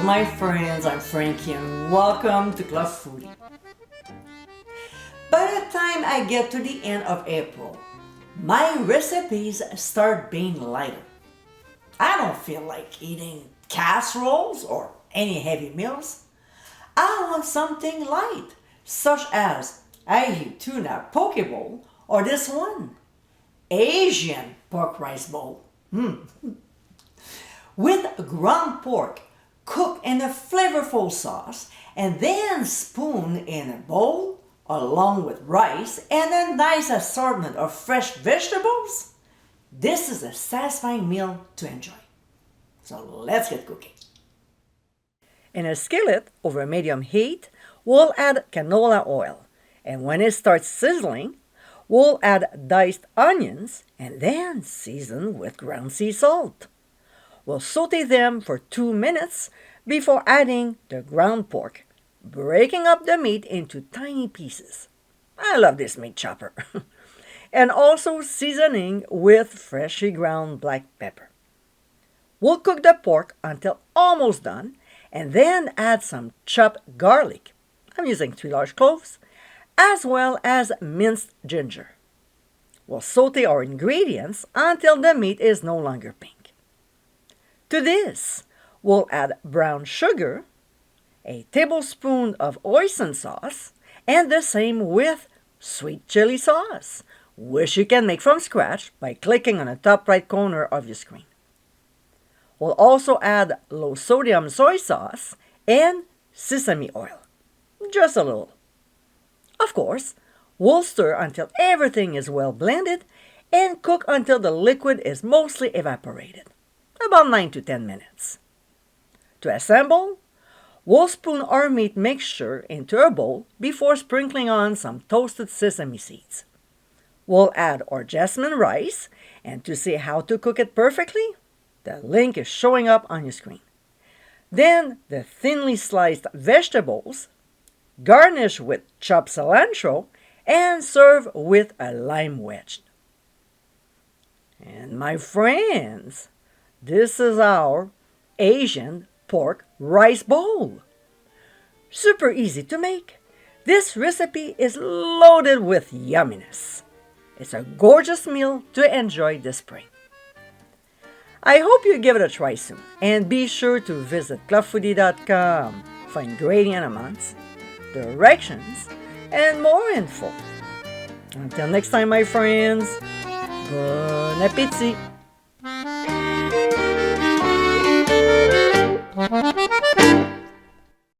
my friends, I'm Frankie and welcome to Club Foodie. By the time I get to the end of April, my recipes start being lighter. I don't feel like eating casseroles or any heavy meals. I want something light, such as ahi tuna poke bowl or this one, Asian pork rice bowl. With ground pork cooked in a flavorful sauce and then spooned in a bowl along with rice and a nice assortment of fresh vegetables, this is a satisfying meal to enjoy. So let's get cooking. In a skillet over medium heat, we'll add canola oil, and when it starts sizzling, we'll add diced onions and then season with ground sea salt. We'll saute them for 2 minutes before adding the ground pork, breaking up the meat into tiny pieces. I love this meat chopper. And also seasoning with freshly ground black pepper. We'll cook the pork until almost done and then add some chopped garlic. I'm using 3 large cloves, as well as minced ginger. We'll saute our ingredients until the meat is no longer pink. To this, we'll add brown sugar, a tablespoon of hoisin sauce, and the same with sweet chili sauce, which you can make from scratch by clicking on the top right corner of your screen. We'll also add low-sodium soy sauce and sesame oil, just a little. Of course, we'll stir until everything is well blended and cook until the liquid is mostly evaporated, about 9 to 10 minutes. To assemble, we'll spoon our meat mixture into a bowl before sprinkling on some toasted sesame seeds. We'll add our jasmine rice, and to see how to cook it perfectly, the link is showing up on your screen. Then the thinly sliced vegetables, garnish with chopped cilantro, and serve with a lime wedge. And my friends, this is our Asian pork rice bowl. Super easy to make. This recipe is loaded with yumminess. It's a gorgeous meal to enjoy this spring. I hope you give it a try soon, and be sure to visit clubfoodie.com for ingredient amounts, directions, and more info. Until next time, my friends, bon appétit!